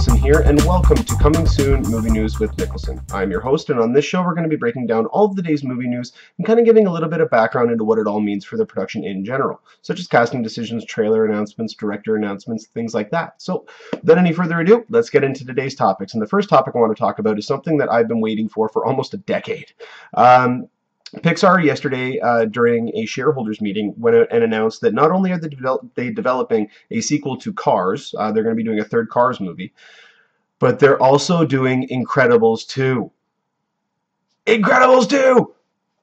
Nicholson here, and welcome to Coming Soon Movie News with Nicholson. I'm your host, and on this show we're going to be breaking down all of the day's movie news and kind of giving a little bit of background into what it all means for the production in general, such as casting decisions, trailer announcements, director announcements, things like that. So, without any further ado, let's get into today's topics. And the first topic I want to talk about is something that I've been waiting for almost a decade. Pixar yesterday, during a shareholders meeting, went out and announced that not only are they developing a sequel to Cars, they're going to be doing a third Cars movie, but they're also doing Incredibles 2. Incredibles 2!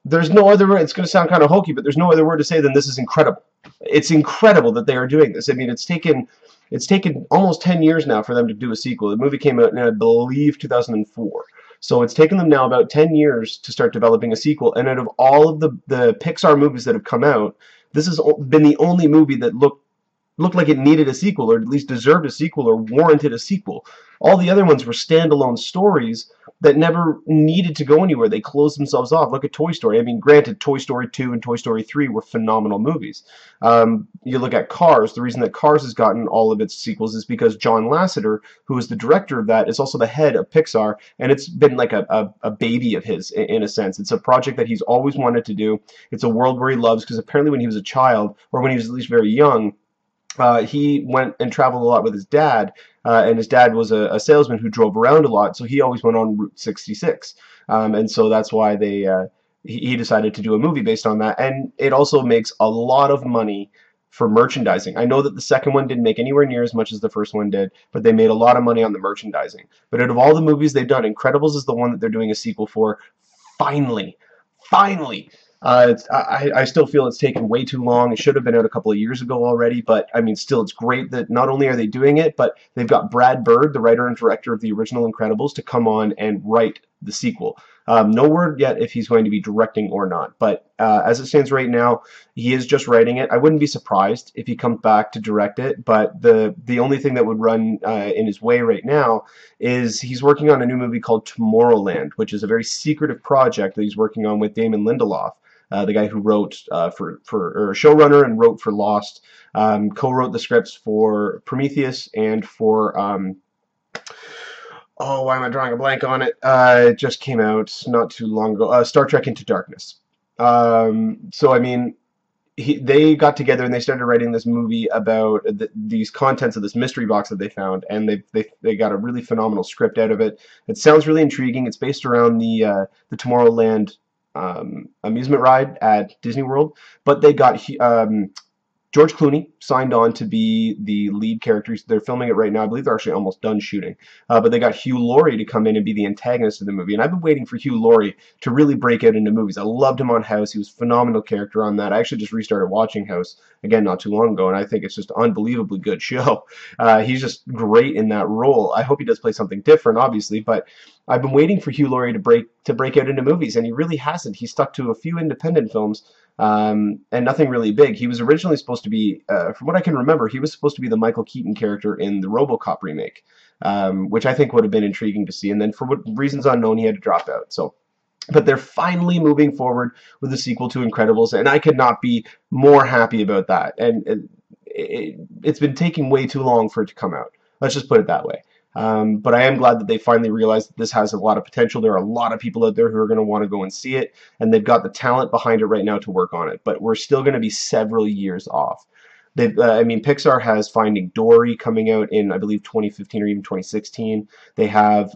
There's no other word. It's going to sound kind of hokey, but there's no other word to say than this is incredible. It's incredible that they are doing this. I mean, it's taken almost 10 years now for them to do a sequel. The movie came out in, I believe, 2004. So it's taken them now about 10 years to start developing a sequel, and out of all of the Pixar movies that have come out, this has been the only movie that looked like it needed a sequel, or at least deserved a sequel, or warranted a sequel. All the other ones were standalone stories that never needed to go anywhere. They closed themselves off. Look at Toy Story. I mean, granted, Toy Story 2 and Toy Story 3 were phenomenal movies. You look at Cars. The reason that Cars has gotten all of its sequels is because John Lasseter, who is the director of that, is also the head of Pixar, and it's been like a baby of his, in a sense. It's a project that he's always wanted to do. It's a world where he loves, because apparently when he was a child, or when he was at least very young, he went and traveled a lot with his dad, and his dad was a salesman who drove around a lot, so he always went on Route 66. And so that's why he decided to do a movie based on that. And it also makes a lot of money for merchandising. I know that the second one didn't make anywhere near as much as the first one did, but they made a lot of money on the merchandising. But out of all the movies they've done, Incredibles is the one that they're doing a sequel for. Finally! Finally! I still feel it's taken way too long. It should have been out a couple of years ago already, but I mean, still, it's great that not only are they doing it, but they've got Brad Bird, the writer and director of the original Incredibles, to come on and write the sequel. No word yet if he's going to be directing or not, but as it stands right now, he is just writing it. I wouldn't be surprised if he comes back to direct it, but the only thing that would run in his way right now is he's working on a new movie called Tomorrowland, which is a very secretive project that he's working on with Damon Lindelof. The guy who wrote or showrunner and wrote for Lost, co-wrote the scripts for Prometheus and for oh, why am I drawing a blank on it? It just came out not too long ago. Star Trek Into Darkness. So I mean, they got together and they started writing this movie about these contents of this mystery box that they found, and they got a really phenomenal script out of it. It sounds really intriguing. It's based around the Tomorrowland amusement ride at Disney World, but they got George Clooney signed on to be the lead character. They're filming it right now. I believe they're actually almost done shooting. But they got Hugh Laurie to come in and be the antagonist of the movie. And I've been waiting for Hugh Laurie to really break out into movies. I loved him on House. He was a phenomenal character on that. I actually just restarted watching House again not too long ago, and I think it's just an unbelievably good show. He's just great in that role. I hope he does play something different, obviously, but I've been waiting for Hugh Laurie to break out into movies, and he really hasn't. He stuck to a few independent films, and nothing really big. He was originally supposed to be, from what I can remember, he was supposed to be the Michael Keaton character in the RoboCop remake, which I think would have been intriguing to see. And then for what reasons unknown, he had to drop out. So, but they're finally moving forward with a sequel to Incredibles, and I could not be more happy about that. And it's been taking way too long for it to come out. Let's just put it that way. But I am glad that they finally realized that this has a lot of potential. There are a lot of people out there who are going to want to go and see it, and they've got the talent behind it right now to work on it. But we're still going to be several years off. I mean, Pixar has Finding Dory coming out in, I believe, 2015 or even 2016. They have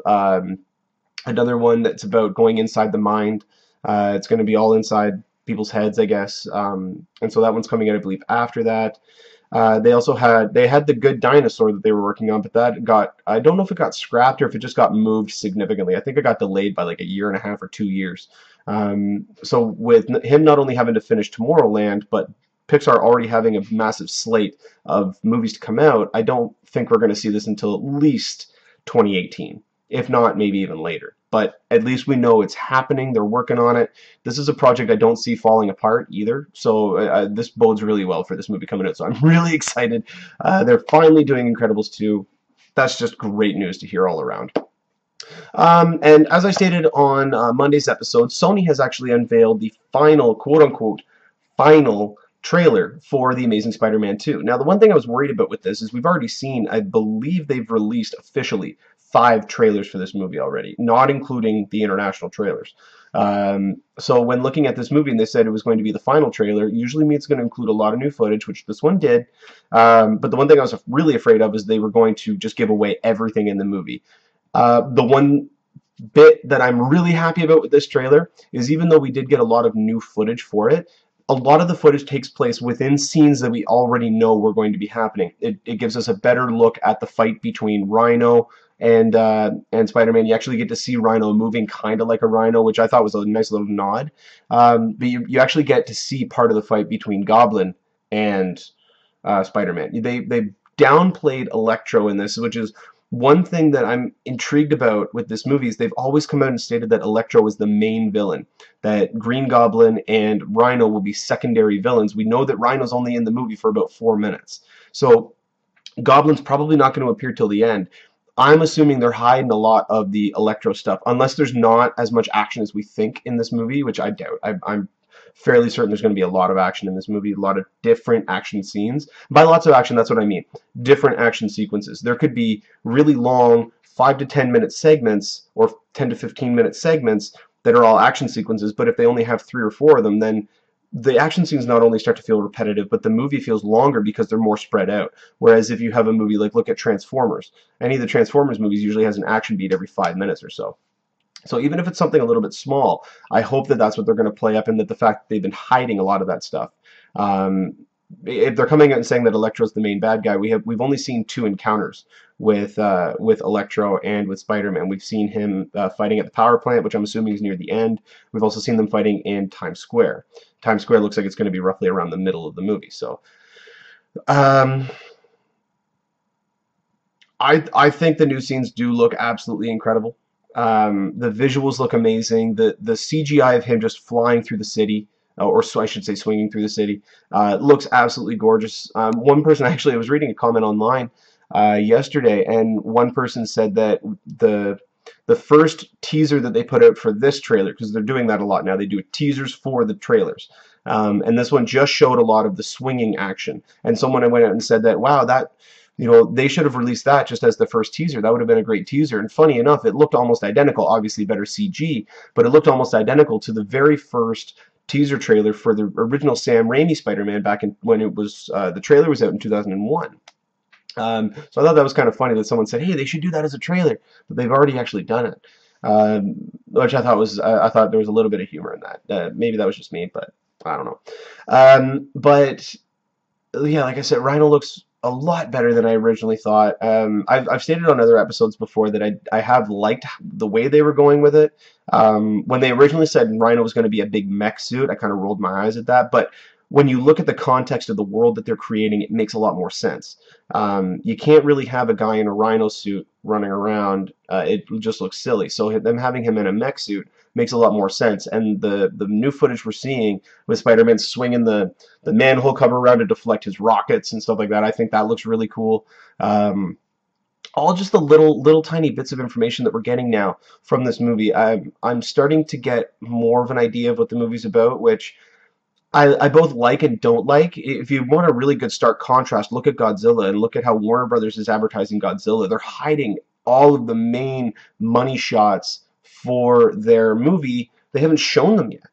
another one that's about going inside the mind. It's going to be all inside people's heads, I guess. And so that one's coming out, I believe, after that. They also had The Good Dinosaur that they were working on, but that got, I don't know if it got scrapped or if it just got moved significantly. I think it got delayed by like a year and a half or 2 years. So with him not only having to finish Tomorrowland, but Pixar already having a massive slate of movies to come out, I don't think we're going to see this until at least 2018, if not maybe even later. But at least we know it's happening. They're working on it. This is a project I don't see falling apart either. So this bodes really well for this movie coming out. So I'm really excited. They're finally doing Incredibles 2. That's just great news to hear all around. And as I stated on Monday's episode, Sony has actually unveiled the final, quote-unquote, final trailer for The Amazing Spider-Man 2. Now, the one thing I was worried about with this is we've already seen, I believe they've released officially 5 trailers for this movie already, not including the international trailers. So when looking at this movie and they said it was going to be the final trailer, it usually means it's going to include a lot of new footage, which this one did. But the one thing I was really afraid of is they were going to just give away everything in the movie. The one bit that I'm really happy about with this trailer is even though we did get a lot of new footage for it, a lot of the footage takes place within scenes that we already know were going to be happening. It gives us a better look at the fight between Rhino and Spider-Man. You actually get to see Rhino moving kind of like a rhino, which I thought was a nice little nod. But you actually get to see part of the fight between Goblin and Spider-Man. They downplayed Electro in this, which is one thing that I'm intrigued about with this movie is they've always come out and stated that Electro is the main villain, that Green Goblin and Rhino will be secondary villains. We know that Rhino's only in the movie for about 4 minutes. So Goblin's probably not going to appear till the end. I'm assuming they're hiding a lot of the Electro stuff, unless there's not as much action as we think in this movie, which I doubt. I'm fairly certain there's going to be a lot of action in this movie, a lot of different action scenes. By lots of action, that's what I mean. Different action sequences. There could be really long 5 to 10 minute segments or 10 to 15 minute segments that are all action sequences, but if they only have 3 or 4 of them, then the action scenes not only start to feel repetitive, but the movie feels longer because they're more spread out. Whereas if you have a movie like, look at Transformers. Any of the Transformers movies usually has an action beat every 5 minutes or so. So even if it's something a little bit small, I hope that that's what they're going to play up, and that the fact that they've been hiding a lot of that stuff. If they're coming out and saying that Electro's the main bad guy, we've only seen 2 encounters with Electro and with Spider-Man. We've seen him fighting at the power plant, which I'm assuming is near the end. We've also seen them fighting in Times Square. Times Square looks like it's going to be roughly around the middle of the movie. So I think the new scenes do look absolutely incredible. The visuals look amazing. The CGI of him just flying through the city, or so I should say swinging through the city, looks absolutely gorgeous. One person, actually, I was reading a comment online yesterday, and one person said that the first teaser that they put out for this trailer, because they're doing that a lot now, they do teasers for the trailers, and this one just showed a lot of the swinging action, and someone went out and said that, wow, that, you know, they should have released that just as the first teaser. That would have been a great teaser. And funny enough, it looked almost identical, obviously better CG, but it looked almost identical to the very first teaser trailer for the original Sam Raimi Spider-Man back in when it was the trailer was out in 2001. So I thought that was kind of funny that someone said, hey, they should do that as a trailer, but they've already actually done it, which I thought was I thought there was a little bit of humor in that. Maybe that was just me, but I don't know. But yeah, like I said, Rhino looks a lot better than I originally thought. I've stated on other episodes before that I have liked the way they were going with it. When they originally said Rhino was going to be a big mech suit, I kind of rolled my eyes at that. But when you look at the context of the world that they're creating, it makes a lot more sense. You can't really have a guy in a Rhino suit running around. It just looks silly. So them having him in a mech suit makes a lot more sense. And the new footage we're seeing with Spider-Man swinging the manhole cover around to deflect his rockets and stuff like that, I think that looks really cool. All just the little tiny bits of information that we're getting now from this movie. I'm starting to get more of an idea of what the movie's about, which I both like and don't like. If you want a really good stark contrast, look at Godzilla and look at how Warner Brothers is advertising Godzilla. They're hiding all of the main money shots for their movie. They haven't shown them yet.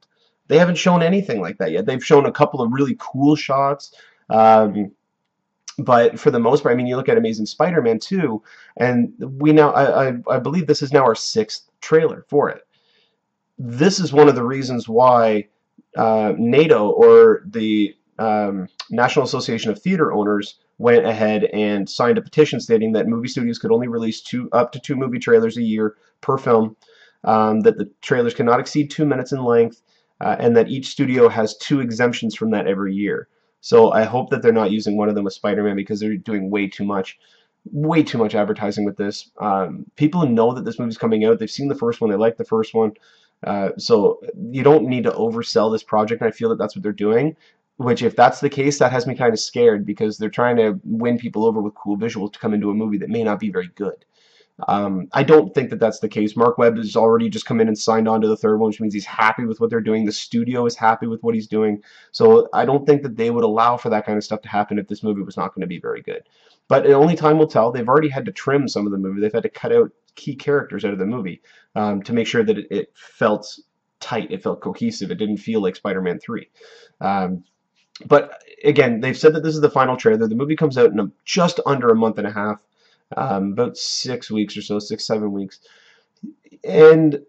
They haven't shown anything like that yet. They've shown a couple of really cool shots, but for the most part, I mean, you look at Amazing Spider-Man 2, and we now, I believe this is now our 6th trailer for it. This is one of the reasons why NATO, or the National Association of Theater Owners, went ahead and signed a petition stating that movie studios could only release up to 2 movie trailers a year per film, that the trailers cannot exceed 2 minutes in length, and that each studio has 2 exemptions from that every year. So I hope that they're not using one of them with Spider-Man, because they're doing way too much advertising with this. People know that this movie's coming out. They've seen the first one. They like the first one. So you don't need to oversell this project. I feel that that's what they're doing, which, if that's the case, that has me kind of scared, because they're trying to win people over with cool visuals to come into a movie that may not be very good. I don't think that that's the case. Mark Webb has already just come in and signed on to the third one, which means he's happy with what they're doing. The studio is happy with what he's doing. So I don't think that they would allow for that kind of stuff to happen if this movie was not going to be very good. But only time will tell. They've already had to trim some of the movie. They've had to cut out key characters out of the movie to make sure that it felt tight, it felt cohesive, it didn't feel like Spider-Man 3. But again, they've said that this is the final trailer. The movie comes out in just under a month and a half, about 6 weeks or so, 6, 7 weeks. And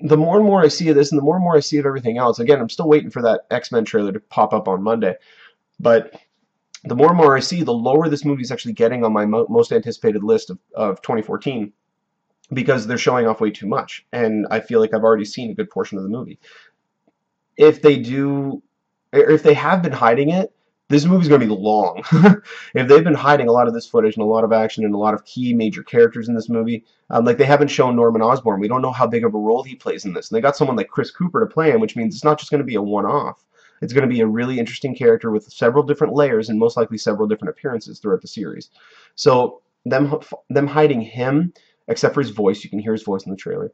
the more and more I see of this, and the more and more I see of everything else, again, I'm still waiting for that X-Men trailer to pop up on Monday. But the more and more I see, the lower this movie is actually getting on my most anticipated list of 2014, because they're showing off way too much, and I feel like I've already seen a good portion of the movie. If they do, or if they have been hiding it, this movie's going to be long. If they've been hiding a lot of this footage and a lot of action and a lot of key major characters in this movie, like they haven't shown Norman Osborn. We don't know how big of a role he plays in this. And they got someone like Chris Cooper to play him, which means it's not just going to be a one-off. It's going to be a really interesting character with several different layers and most likely several different appearances throughout the series. So them hiding him, except for his voice, you can hear his voice in the trailer.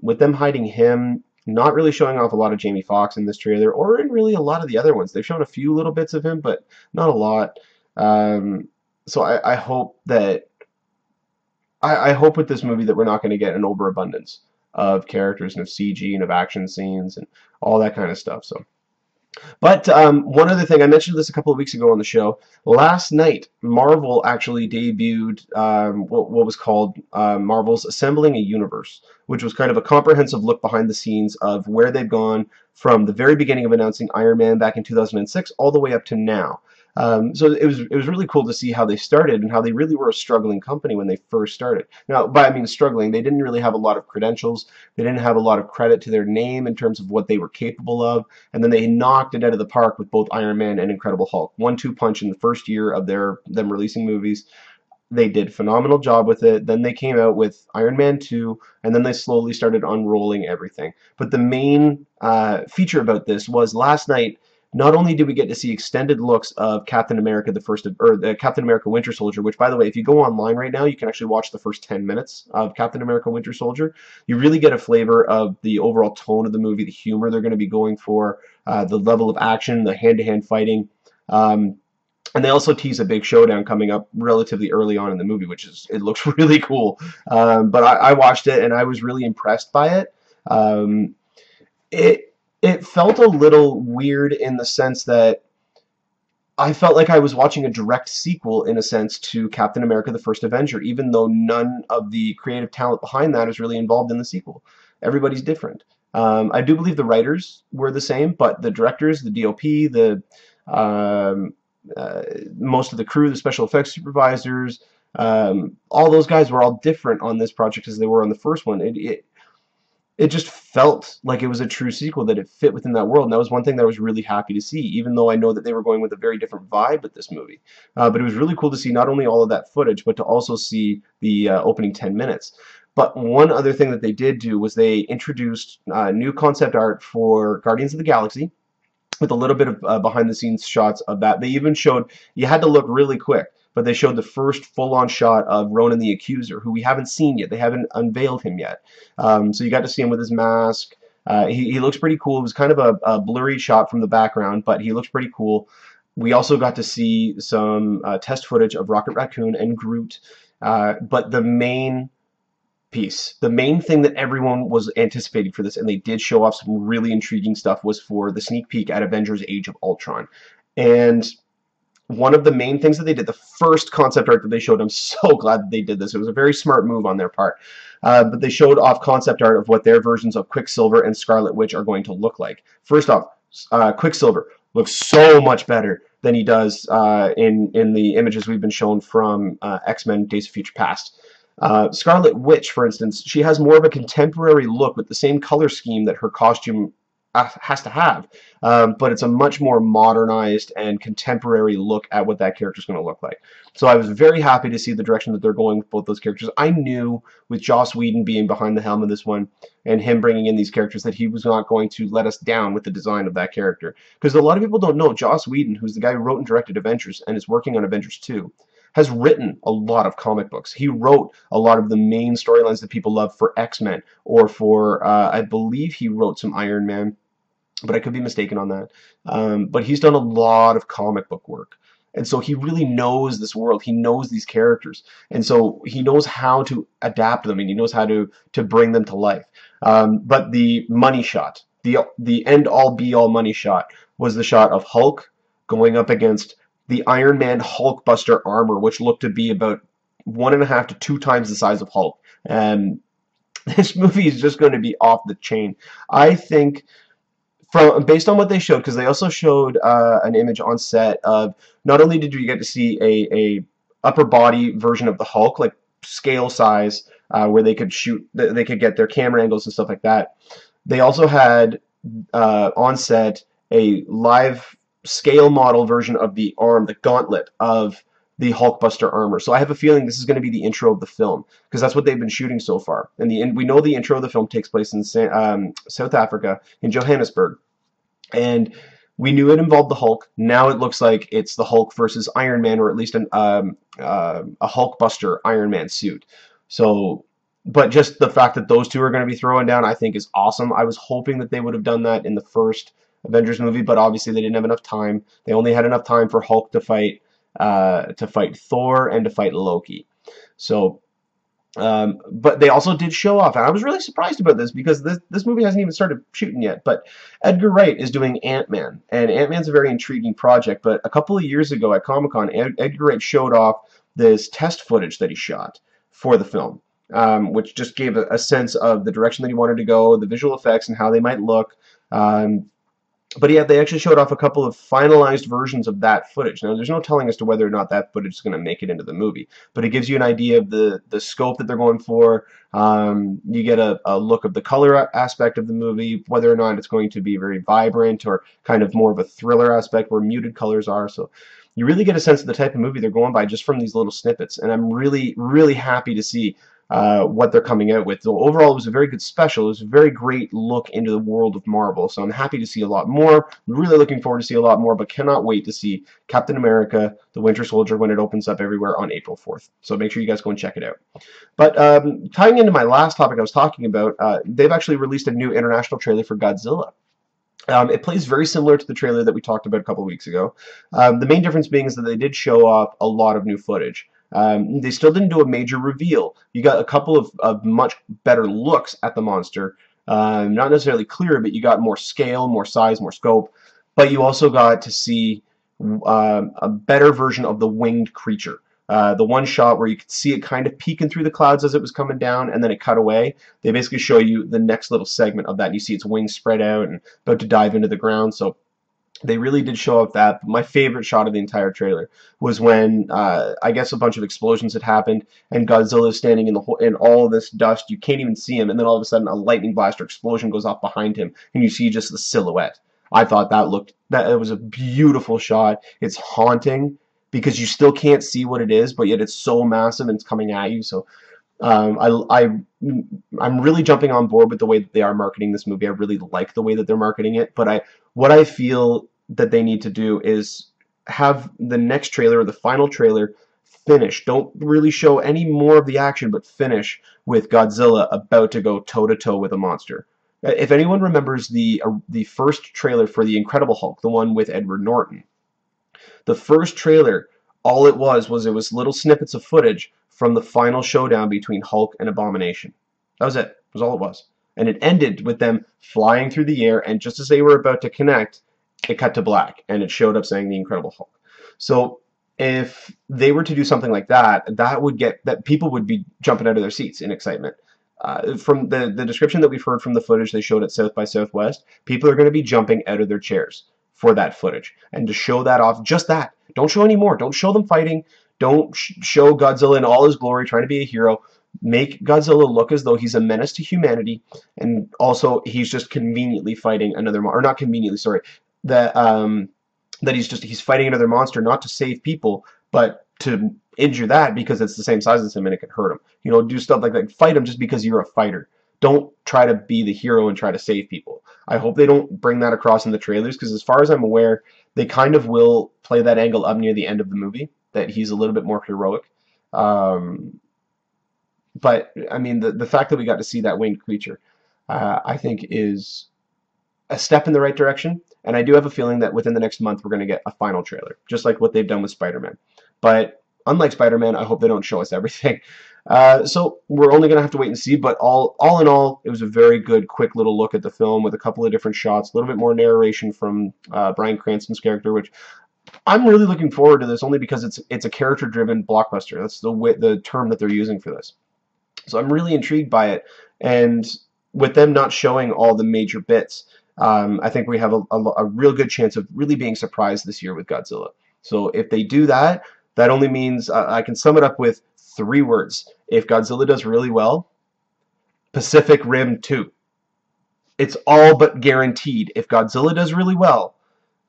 With them hiding him, not really showing off a lot of Jamie Foxx in this trailer, or in really a lot of the other ones. They've shown a few little bits of him, but not a lot. So I hope that I hope with this movie that we're not going to get an overabundance of characters and of CG and of action scenes and all that kind of stuff. So. But one other thing, I mentioned this a couple of weeks ago on the show. Last night, Marvel actually debuted what was called Marvel's Assembling a Universe, which was kind of a comprehensive look behind the scenes of where they've gone from the very beginning of announcing Iron Man back in 2006 all the way up to now. So it was really cool to see how they started and how they really were a struggling company when they first started. Now, by I mean struggling, they didn't really have a lot of credentials. They didn't have a lot of credit to their name in terms of what they were capable of. And then they knocked it out of the park with both Iron Man and Incredible Hulk. 1-2 punch in the first year of them releasing movies. They did a phenomenal job with it. Then they came out with Iron Man 2, and then they slowly started unrolling everything. But the main feature about this was last night, not only did we get to see extended looks of Captain America Captain America Winter Soldier, which, by the way, if you go online right now, you can actually watch the first 10 minutes of Captain America Winter Soldier. You really get a flavor of the overall tone of the movie, the humor they're going to be going for, the level of action, the hand-to-hand fighting. And they also tease a big showdown coming up relatively early on in the movie, it looks really cool. But I watched it, and I was really impressed by it. It felt a little weird in the sense that I felt like I was watching a direct sequel, in a sense, to Captain America the First Avenger, even though none of the creative talent behind that is really involved in the sequel. Everybody's different. I do believe the writers were the same, but the directors, the DOP, most of the crew, the special effects supervisors, all those guys were all different on this project as they were on the first one. It just felt like it was a true sequel, that it fit within that world. And that was one thing that I was really happy to see, even though I know that they were going with a very different vibe with this movie. But it was really cool to see not only all of that footage, but to also see the opening 10 minutes. But one other thing that they did do was they introduced new concept art for Guardians of the Galaxy, with a little bit of behind-the-scenes shots of that. They even showed, you had to look really quick, but they showed the first full-on shot of Ronan the Accuser, who we haven't seen yet. They haven't unveiled him yet. So you got to see him with his mask. He looks pretty cool. It was kind of a blurry shot from the background, but he looks pretty cool. We also got to see some test footage of Rocket Raccoon and Groot. But the main piece, the main thing that everyone was anticipating for this, and they did show off some really intriguing stuff, was for the sneak peek at Avengers Age of Ultron. And one of the main things that they did, the first concept art that they showed, I'm so glad that they did this. It was a very smart move on their part. But they showed off concept art of what their versions of Quicksilver and Scarlet Witch are going to look like. First off, Quicksilver looks so much better than he does in the images we've been shown from X-Men Days of Future Past. Scarlet Witch, for instance, she has more of a contemporary look with the same color scheme that her costume has to have, but it's a much more modernized and contemporary look at what that character is going to look like. So I was very happy to see the direction that they're going with both those characters. I knew with Joss Whedon being behind the helm of this one and him bringing in these characters that he was not going to let us down with the design of that character. Because a lot of people don't know, Joss Whedon, who's the guy who wrote and directed Avengers and is working on Avengers 2, has written a lot of comic books. He wrote a lot of the main storylines that people love for X-Men, or for, I believe he wrote some Iron Man, but I could be mistaken on that. But he's done a lot of comic book work. And so he really knows this world. He knows these characters. And so he knows how to adapt them, and he knows how to bring them to life. But the money shot, the end-all be-all money shot, was the shot of Hulk going up against the Iron Man Hulkbuster armor, which looked to be about 1.5 to 2 times the size of Hulk. And this movie is just going to be off the chain. I think, based on what they showed, because they also showed an image on set of, not only did you get to see a upper body version of the Hulk, like scale size, where they could shoot, they could get their camera angles and stuff like that. They also had on set a live scale model version of the arm, the gauntlet of the Hulkbuster armor. So I have a feeling this is going to be the intro of the film, because that's what they've been shooting so far. And we know the intro of the film takes place in South Africa, in Johannesburg. And we knew it involved the Hulk. Now it looks like it's the Hulk versus Iron Man, or at least a Hulkbuster Iron Man suit. So, but just the fact that those two are going to be throwing down, I think, is awesome. I was hoping that they would have done that in the first Avengers movie, but obviously they didn't have enough time. They only had enough time for Hulk to fight Thor and to fight Loki. So, but they also did show off, and I was really surprised about this, because this movie hasn't even started shooting yet. But Edgar Wright is doing Ant-Man, and Ant-Man's a very intriguing project. But a couple of years ago at Comic-Con, Edgar Wright showed off this test footage that he shot for the film, which just gave a sense of the direction that he wanted to go, the visual effects, and how they might look. But yeah, they actually showed off a couple of finalized versions of that footage. Now, there's no telling as to whether or not that footage is going to make it into the movie, but it gives you an idea of the scope that they're going for. You get a look of the color aspect of the movie, whether or not it's going to be very vibrant or kind of more of a thriller aspect where muted colors are. So you really get a sense of the type of movie they're going by just from these little snippets, and I'm really, really happy to see what they're coming out with. So overall, it was a very good special. It was a very great look into the world of Marvel. So I'm happy to see a lot more. I'm really looking forward to see a lot more, but cannot wait to see Captain America, the Winter Soldier, when it opens up everywhere on April 4th. So make sure you guys go and check it out. But tying into my last topic I was talking about, they've actually released a new international trailer for Godzilla. It plays very similar to the trailer that we talked about a couple of weeks ago. The main difference being is that they did show off a lot of new footage. They still didn't do a major reveal. You got a couple of much better looks at the monster. Not necessarily clearer, but you got more scale, more size, more scope. But you also got to see a better version of the winged creature. The one shot where you could see it kind of peeking through the clouds as it was coming down, and then it cut away. They basically show you the next little segment of that, and you see its wings spread out and about to dive into the ground. So they really did show off that. But my favorite shot of the entire trailer was when I guess a bunch of explosions had happened, and Godzilla is standing in all this dust. You can't even see him, and then all of a sudden a lightning blast or explosion goes off behind him, and you see just the silhouette. I thought it was a beautiful shot. It's haunting, because you still can't see what it is, but yet it's so massive and it's coming at you. So I'm really jumping on board with the way that they are marketing this movie. I really like the way that they're marketing it. But what I feel that they need to do is have the next trailer, or the final trailer, finish. Don't really show any more of the action, but finish with Godzilla about to go toe-to-toe with a monster. If anyone remembers the first trailer for The Incredible Hulk, the one with Edward Norton, the first trailer, all it was little snippets of footage from the final showdown between Hulk and Abomination. That was it. That was all it was. And it ended with them flying through the air, and just as they were about to connect, it cut to black, and it showed up saying The Incredible Hulk. So if they were to do something like that, that people would be jumping out of their seats in excitement. From the description that we've heard from the footage they showed at South by Southwest, people are going to be jumping out of their chairs for that footage. And to show that off, just that. Don't show any more. Don't show them fighting. Don't show Godzilla in all his glory trying to be a hero. Make Godzilla look as though he's a menace to humanity, and also he's just conveniently fighting another or not conveniently, sorry, that he's fighting another monster, not to save people, but to injure that because it's the same size as him and it can hurt him. You know, do stuff like that. Fight him just because you're a fighter. Don't try to be the hero and try to save people. I hope they don't bring that across in the trailers, because as far as I'm aware, they kind of will play that angle up near the end of the movie. that he's a little bit more heroic. Um, but I mean, the fact that we got to see that winged creature, I think is a step in the right direction. And I do have a feeling that within the next month we're going to get a final trailer, just like what they've done with Spider-Man. But unlike Spider-Man, I hope they don't show us everything. So we're only going to have to wait and see. But all in all, it was a very good, quick little look at the film with a couple of different shots, a little bit more narration from Bryan Cranston's character, which I'm really looking forward to this only because it's a character-driven blockbuster. That's the term that they're using for this. So I'm really intrigued by it. And with them not showing all the major bits, I think we have a real good chance of really being surprised this year with Godzilla. So if they do that, that only means I can sum it up with 3 words. If Godzilla does really well, Pacific Rim 2. It's all but guaranteed. If Godzilla does really well,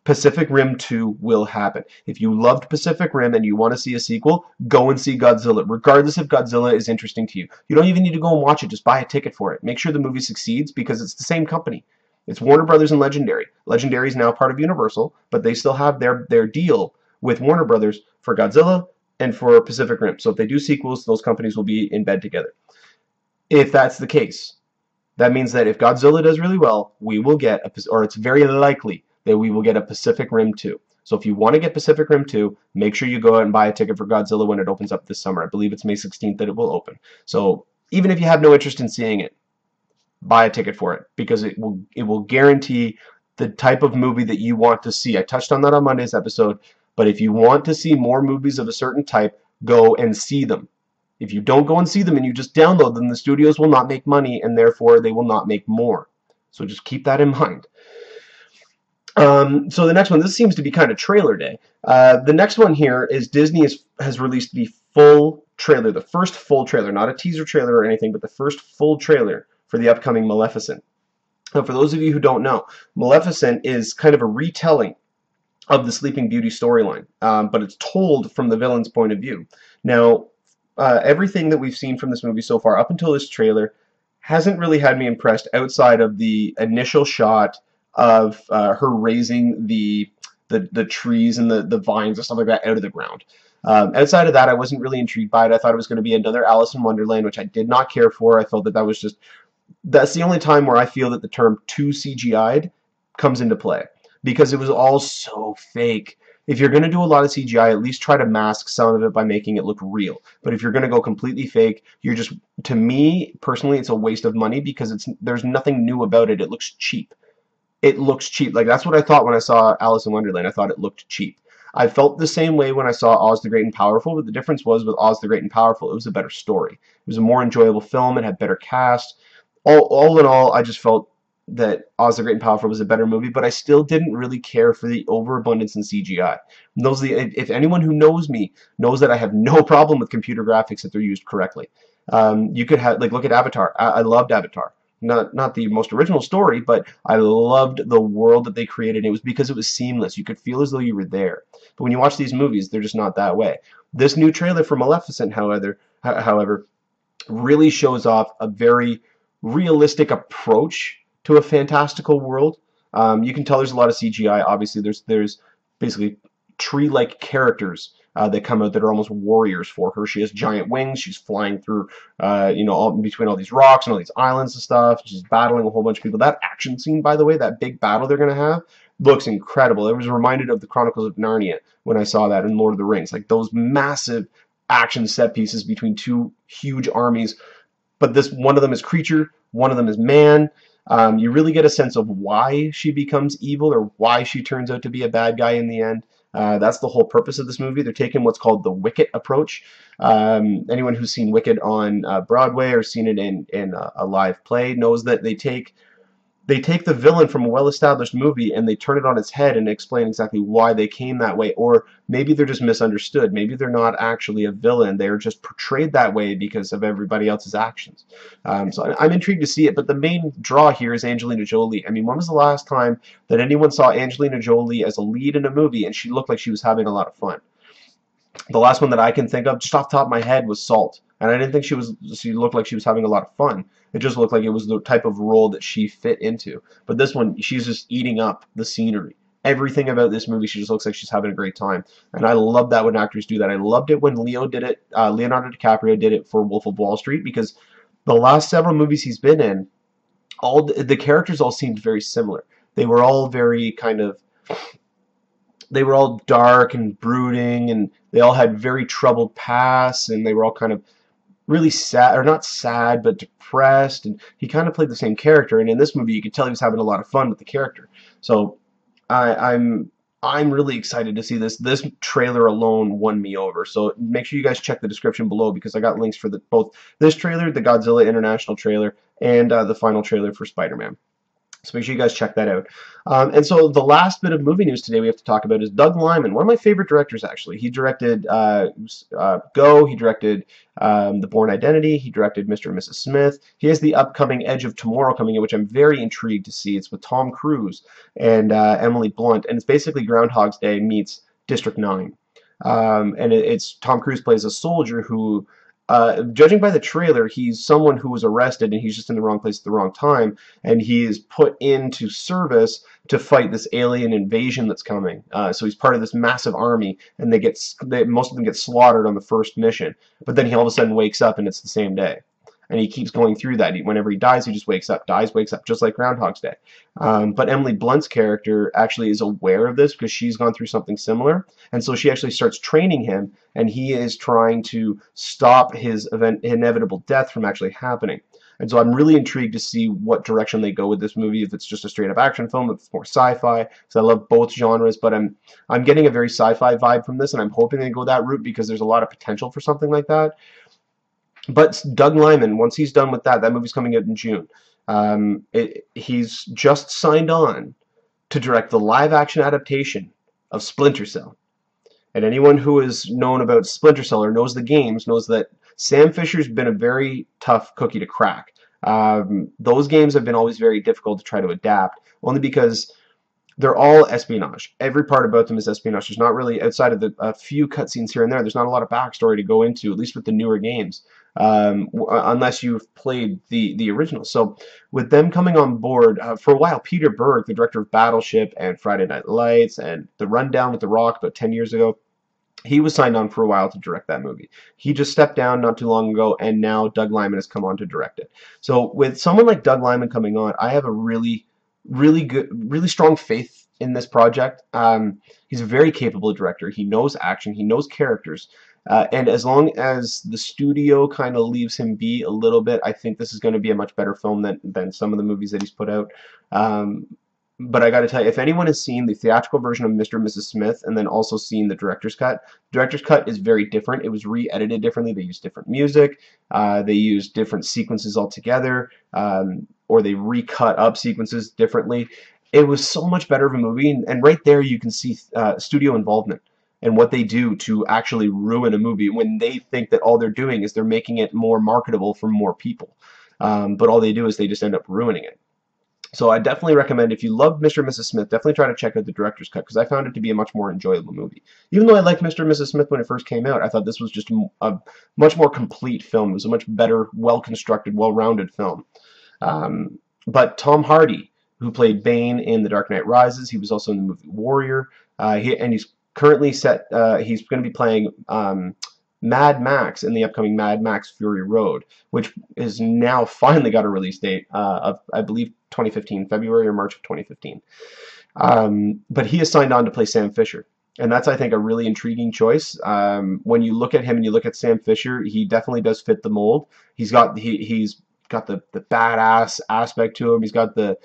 Pacific Rim 2 will happen. If you loved Pacific Rim and you want to see a sequel, go and see Godzilla, regardless if Godzilla is interesting to you. You don't even need to go and watch it. Just buy a ticket for it. Make sure the movie succeeds because it's the same company. It's Warner Brothers and Legendary. Legendary is now part of Universal, but they still have their deal with Warner Brothers for Godzilla and for Pacific Rim. So if they do sequels, those companies will be in bed together. If that's the case, that means that if Godzilla does really well, we will get, or it's very likely that we will get a Pacific Rim 2. So if you want to get Pacific Rim 2, make sure you go out and buy a ticket for Godzilla when it opens up this summer. I believe it's May 16th that it will open. So even if you have no interest in seeing it, buy a ticket for it because it will guarantee the type of movie that you want to see. I touched on that on Monday's episode, but if you want to see more movies of a certain type, go and see them. If you don't go and see them and you just download them, the studios will not make money and therefore they will not make more. So just keep that in mind. So the next one, this seems to be kind of trailer day. The next one here is Disney has released the full trailer, the first full trailer, not a teaser trailer or anything, but the first full trailer for the upcoming Maleficent. Now, for those of you who don't know, Maleficent is kind of a retelling of the Sleeping Beauty storyline, but it's told from the villain's point of view. Now, everything that we've seen from this movie so far, up until this trailer, hasn't really had me impressed outside of the initial shot of her raising the trees and the vines and stuff like that out of the ground. Outside of that, I wasn't really intrigued by it. I thought it was going to be another Alice in Wonderland, which I did not care for. I felt that was just, that's the only time where I feel that the term too CGI'd comes into play, because it was all so fake. If you're going to do a lot of CGI, at least try to mask some of it by making it look real. But if you're going to go completely fake, you're just, to me, personally, it's a waste of money because there's nothing new about it. It looks cheap. It looks cheap. Like, that's what I thought when I saw Alice in Wonderland. I thought it looked cheap. I felt the same way when I saw Oz the Great and Powerful, but the difference was with Oz the Great and Powerful, it was a better story. It was a more enjoyable film. It had better cast. All in all, I just felt that Oz the Great and Powerful was a better movie, but I still didn't really care for the overabundance in CGI. If anyone who knows me knows that I have no problem with computer graphics if they're used correctly. You could have, like, look at Avatar. I loved Avatar. Not the most original story, but I loved the world that they created. It was because it was seamless. You could feel as though you were there. But when you watch these movies, they're just not that way. This new trailer for Maleficent, however, really shows off a very realistic approach to a fantastical world. You can tell there's a lot of CGI. Obviously, there's basically tree-like characters that come out that are almost warriors for her. She has giant wings. She's flying through, all between all these rocks and all these islands and stuff. She's battling a whole bunch of people. That action scene, by the way, that big battle they're going to have, looks incredible. I was reminded of the Chronicles of Narnia when I saw that in Lord of the Rings. Like, those massive action set pieces between two huge armies. But one of them is creature, one of them is man. You really get a sense of why she becomes evil or why she turns out to be a bad guy in the end. That's the whole purpose of this movie. They're taking what's called the Wicked approach. Anyone who's seen Wicked on Broadway or seen it in a live play knows that they take the villain from a well-established movie and they turn it on its head and explain exactly why they came that way. Or maybe they're just misunderstood. Maybe they're not actually a villain. They're just portrayed that way because of everybody else's actions. So I'm intrigued to see it. But the main draw here is Angelina Jolie. I mean, when was the last time that anyone saw Angelina Jolie as a lead in a movie and she looked like she was having a lot of fun? The last one that I can think of, just off the top of my head, was Salt. And I didn't think she looked like she was having a lot of fun. It just looked like it was the type of role that she fit into. But this one, she's just eating up the scenery. everything about this movie. She just looks like she's having a great time, and I love that when actors do that. I loved it when Leonardo DiCaprio did it for Wolf of Wall Street, because the last several movies he's been in, all the characters all seemed very similar. They were all very kind of, they were all dark and brooding, and they all had very troubled pasts, and they were all kind of really sad, or not sad, but depressed, and he kind of played the same character. And in this movie, you could tell he was having a lot of fun with the character. So I'm really excited to see this. This trailer alone won me over. So make sure you guys check the description below, because I got links for both this trailer, the Godzilla International trailer, and the final trailer for Spider-Man. So make sure you guys check that out. And so the last bit of movie news today we have to talk about is Doug Liman, one of my favorite directors, actually. He directed Go, he directed The Bourne Identity, he directed Mr. and Mrs. Smith. He has the upcoming Edge of Tomorrow coming in, which I'm very intrigued to see. It's with Tom Cruise and Emily Blunt, and it's basically Groundhog's Day meets District 9. And it's Tom Cruise plays a soldier who, judging by the trailer, he's someone who was arrested and he's just in the wrong place at the wrong time, and he is put into service to fight this alien invasion that's coming. So he's part of this massive army, and most of them get slaughtered on the first mission. But then he all of a sudden wakes up, and it's the same day. And he keeps going through that. Whenever he dies, he just wakes up, dies, wakes up, just like Groundhog's Day. But Emily Blunt's character actually is aware of this because she's gone through something similar. And so she actually starts training him, and he is trying to stop his inevitable death from actually happening. And so I'm really intrigued to see what direction they go with this movie, if it's just a straight-up action film, if it's more sci-fi, because I love both genres, but I'm getting a very sci-fi vibe from this, and I'm hoping they go that route because there's a lot of potential for something like that. But Doug Liman, once he's done with that movie's coming out in June. He's just signed on to direct the live-action adaptation of Splinter Cell. And anyone who has known about Splinter Cell or knows the games knows that Sam Fisher's been a very tough cookie to crack. Those games have been always very difficult to try to adapt, only because they're all espionage. Every part about them is espionage. There's not really, outside of a few cutscenes here and there, there's not a lot of backstory to go into, at least with the newer games, unless you've played the original. So with them coming on board, for a while, Peter Berg, the director of Battleship and Friday Night Lights and The Rundown with The Rock about 10 years ago, he was signed on for a while to direct that movie. He just stepped down not too long ago, and now Doug Liman has come on to direct it. So with someone like Doug Liman coming on, I have a really strong faith in this project. He's a very capable director. He knows action. He knows characters. And as long as the studio kind of leaves him be a little bit, I think this is going to be a much better film than some of the movies that he's put out. But I got to tell you, if anyone has seen the theatrical version of Mr. and Mrs. Smith and then also seen the director's cut is very different. It was re-edited differently. They used different music. They used different sequences altogether, or they recut up sequences differently. It was so much better of a movie, and right there you can see studio involvement and what they do to actually ruin a movie when they think that all they're doing is they're making it more marketable for more people. But all they do is they just end up ruining it. So I definitely recommend, if you love Mr. and Mrs. Smith, definitely try to check out the director's cut, because I found it to be a much more enjoyable movie. Even though I liked Mr. and Mrs. Smith when it first came out, I thought this was just a much more complete film. It was a much better, well-constructed, well-rounded film. But Tom Hardy, who played Bane in The Dark Knight Rises, he was also in the movie Warrior, and he's currently he's going to be playing Mad Max in the upcoming Mad Max Fury Road, which is now finally got a release date of, I believe, 2015, February or March of 2015. But he is signed on to play Sam Fisher, and that's, I think, a really intriguing choice. When you look at him and you look at Sam Fisher, he definitely does fit the mold. He's got the badass aspect to him. He's got the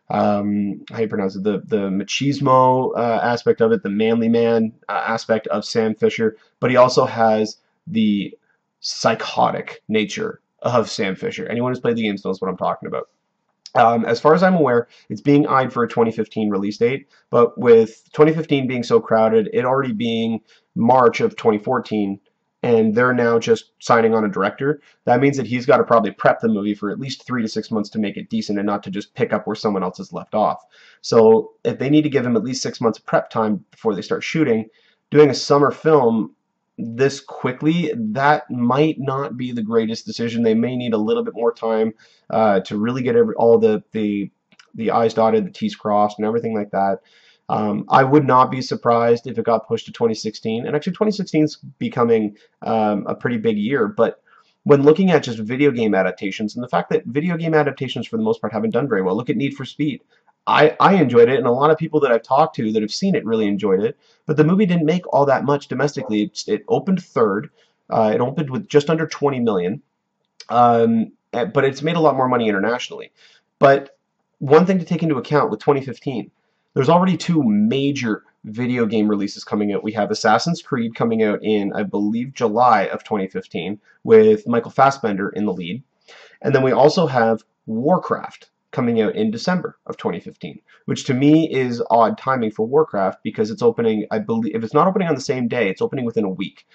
how you pronounce it, the machismo aspect of it, the manly man aspect of Sam Fisher, but he also has the psychotic nature of Sam Fisher. Anyone who's played the games knows what I'm talking about. As far as I'm aware, it's being eyed for a 2015 release date, but with 2015 being so crowded, it already being March of 2014, and they're now just signing on a director, that means that he's got to probably prep the movie for at least 3 to 6 months to make it decent and not to just pick up where someone else has left off. So if they need to give him at least 6 months of prep time before they start shooting, doing a summer film this quickly, that might not be the greatest decision. They may need a little bit more time to really get all the I's dotted, the T's crossed, and everything like that. I would not be surprised if it got pushed to 2016, and actually 2016 is becoming a pretty big year, but when looking at just video game adaptations and the fact that video game adaptations for the most part haven't done very well, look at Need for Speed. I enjoyed it, and a lot of people that I've talked to that have seen it really enjoyed it, but the movie didn't make all that much domestically. It opened third. It opened with just under 20 million, but it's made a lot more money internationally. But one thing to take into account with 2015, there's already two major video game releases coming out. We have Assassin's Creed coming out in, I believe, July of 2015 with Michael Fassbender in the lead. And then we also have Warcraft coming out in December of 2015, which to me is odd timing for Warcraft because it's opening, I believe, if it's not opening on the same day, it's opening within a week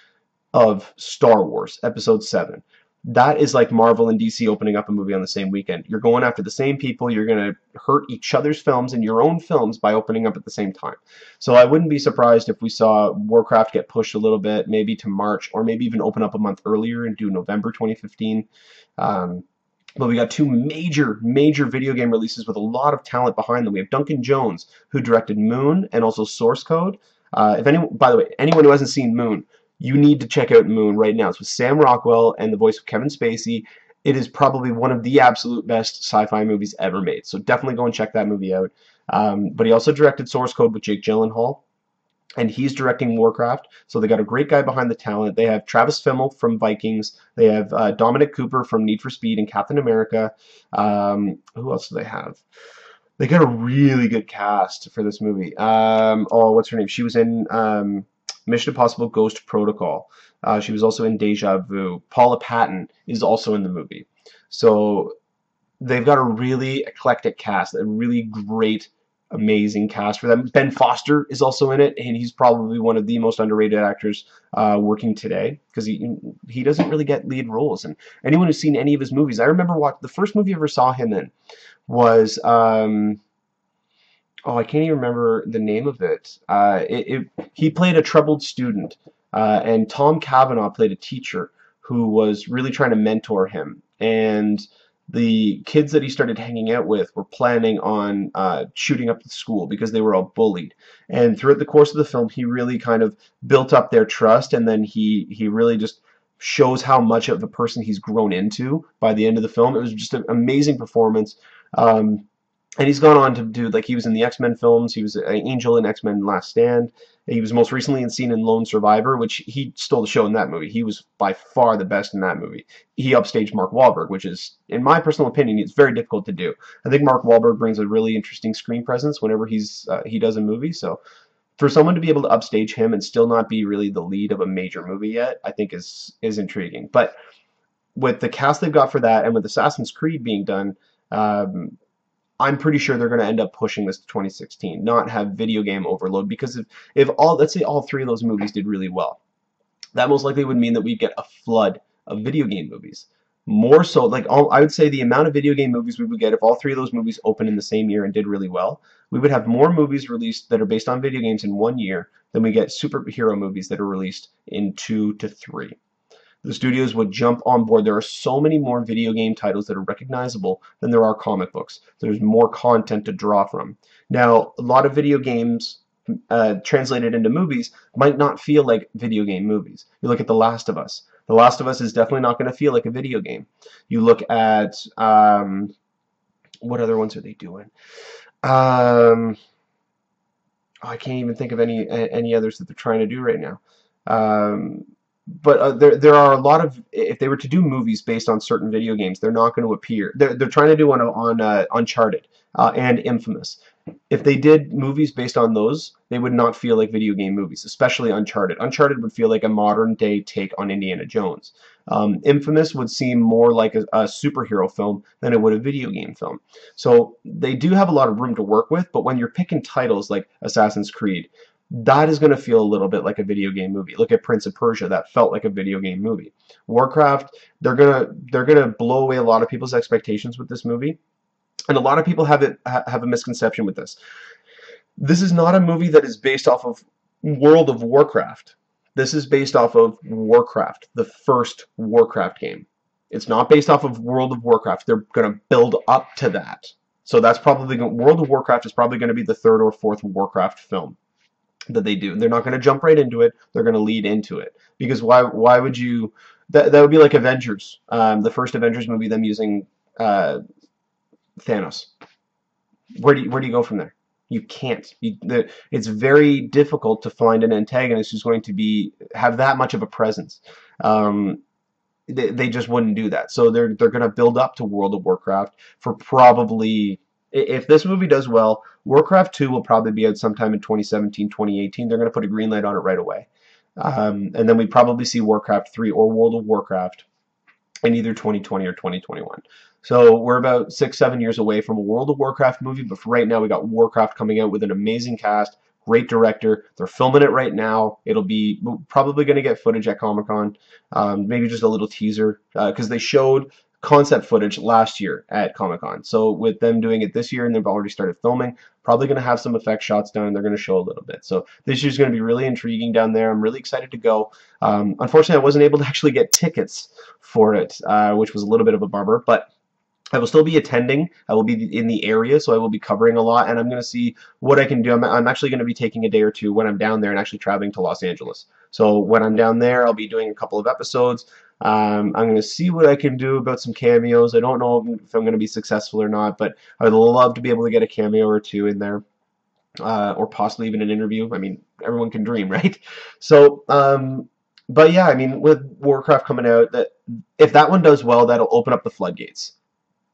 of Star Wars Episode 7. That is like Marvel and DC opening up a movie on the same weekend. You're going after the same people. You're going to hurt each other's films and your own films by opening up at the same time. So I wouldn't be surprised if we saw Warcraft get pushed a little bit, maybe to March, or maybe even open up a month earlier and do November 2015. But we got two major video game releases with a lot of talent behind them. We have Duncan Jones, who directed Moon and also Source Code. By the way, anyone who hasn't seen Moon, you need to check out Moon right now. It's with Sam Rockwell and the voice of Kevin Spacey. It is probably one of the absolute best sci-fi movies ever made. So definitely go and check that movie out. But he also directed Source Code with Jake Gyllenhaal. And he's directing Warcraft. So they got a great guy behind the talent. They have Travis Fimmel from Vikings. They have Dominic Cooper from Need for Speed and Captain America. Who else do they have? They got a really good cast for this movie. Oh, what's her name? She was in Mission Impossible Ghost Protocol. She was also in Deja Vu. Paula Patton is also in the movie. So they've got a really eclectic cast, a really great, amazing cast for them. Ben Foster is also in it, and he's probably one of the most underrated actors working today because he doesn't really get lead roles. And anyone who's seen any of his movies, I remember the first movie I ever saw him in was oh, I can't even remember the name of it. He played a troubled student, and Tom Cavanaugh played a teacher who was really trying to mentor him. And the kids that he started hanging out with were planning on shooting up the school because they were all bullied. And throughout the course of the film, he really kind of built up their trust, and then he really just shows how much of a person he's grown into by the end of the film. It was just an amazing performance. And he's gone on to do, like, he was in the X-Men films. He was an Angel in X-Men Last Stand. He was most recently seen in Lone Survivor, which he stole the show in that movie. He was by far the best in that movie. He upstaged Mark Wahlberg, which is, in my personal opinion, it's very difficult to do. I think Mark Wahlberg brings a really interesting screen presence whenever he does a movie. So for someone to be able to upstage him and still not be really the lead of a major movie yet, I think is intriguing. But with the cast they've got for that, and with Assassin's Creed being done, I'm pretty sure they're going to end up pushing this to 2016, not have video game overload, because if let's say all three of those movies did really well, that most likely would mean that we get a flood of video game movies. More so, like, I would say the amount of video game movies we would get if all three of those movies opened in the same year and did really well, we would have more movies released that are based on video games in 1 year than we get superhero movies that are released in 2 to 3. The studios would jump on board. There are so many more video game titles that are recognizable than there are comic books. There's more content to draw from. Now, a lot of video games translated into movies might not feel like video game movies. You look at The Last of Us. The Last of Us is definitely not going to feel like a video game. You look at what other ones are they doing? Oh, I can't even think of any others that they're trying to do right now. But there are a lot of, if they were to do movies based on certain video games, they're not going to appear. They're trying to do one on Uncharted and Infamous. If they did movies based on those, they would not feel like video game movies, especially Uncharted. Uncharted would feel like a modern day take on Indiana Jones. Infamous would seem more like a superhero film than it would a video game film. So they do have a lot of room to work with, but when you're picking titles like Assassin's Creed, that is going to feel a little bit like a video game movie. Look at Prince of Persia. That felt like a video game movie. Warcraft, they're gonna blow away a lot of people's expectations with this movie, and a lot of people have a misconception with this. This is not a movie that is based off of World of Warcraft. This is based off of Warcraft, the first Warcraft game. It's not based off of World of Warcraft. They're going to build up to that. So that's probably World of Warcraft is probably going to be the third or fourth Warcraft film that they do. They're not going to jump right into it. They're going to lead into it, because why would you? That would be like Avengers, the first Avengers movie, them using Thanos. Where do you go from there? You can't. It's very difficult to find an antagonist who's going to have that much of a presence. They just wouldn't do that. So they're going to build up to World of Warcraft for probably, if this movie does well, Warcraft 2 will probably be out sometime in 2017, 2018. They're going to put a green light on it right away. And then we probably see Warcraft 3 or World of Warcraft in either 2020 or 2021. So we're about 6-7 years away from a World of Warcraft movie, but for right now we got Warcraft coming out with an amazing cast, great director. They're filming it right now. We're probably going to get footage at Comic-Con, maybe just a little teaser, because they showed concept footage last year at Comic-Con. So with them doing it this year, and they've already started filming, probably going to have some effect shots done, and they're going to show a little bit. So this year's going to be really intriguing down there. I'm really excited to go. Unfortunately, I wasn't able to actually get tickets for it, which was a little bit of a bummer, but I will still be attending. I will be in the area, so I will be covering a lot, and I'm going to see what I can do. I'm actually going to be taking a day or two when I'm down there and actually traveling to Los Angeles. So when I'm down there, I'll be doing a couple of episodes. I'm going to see what I can do about some cameos. I don't know if I'm going to be successful or not, but I would love to be able to get a cameo or two in there, or possibly even an interview. I mean, everyone can dream, right? So, but yeah, I mean, with Warcraft coming out, if that one does well, that'll open up the floodgates.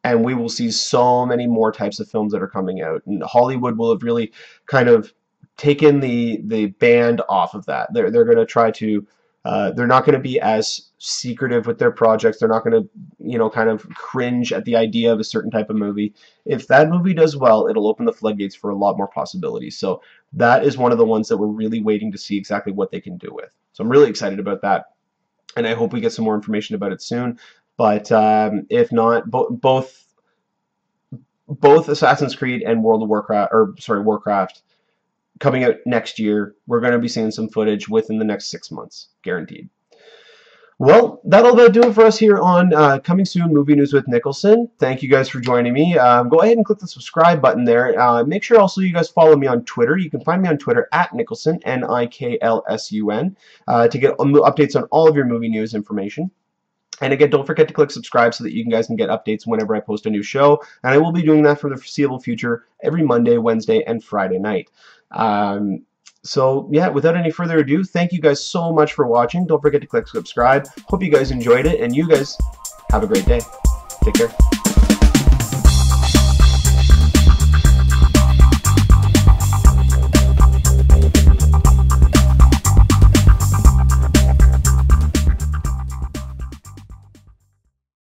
And we will see so many more types of films that are coming out. And Hollywood will have really kind of taken the band off of that. They're going to try to, they're not going to be as secretive with their projects. They're not going to, kind of cringe at the idea of a certain type of movie. If that movie does well, it'll open the floodgates for a lot more possibilities. So that is one of the ones that we're really waiting to see exactly what they can do with. So I'm really excited about that. And I hope we get some more information about it soon. But if not, both Assassin's Creed and Warcraft coming out next year, we're going to be seeing some footage within the next 6 months, guaranteed. Well, that'll about do it for us here on Coming Soon Movie News with Nicholson. Thank you guys for joining me. Go ahead and click the subscribe button there. Make sure also you guys follow me on Twitter. You can find me on Twitter at Nicholson, Niklsun, to get updates on all of your movie news information. And again, don't forget to click subscribe so that you guys can get updates whenever I post a new show. And I will be doing that for the foreseeable future every Monday, Wednesday, and Friday night. So yeah, without any further ado, thank you guys so much for watching. Don't forget to click subscribe. Hope you guys enjoyed it, and you guys have a great day. Take care.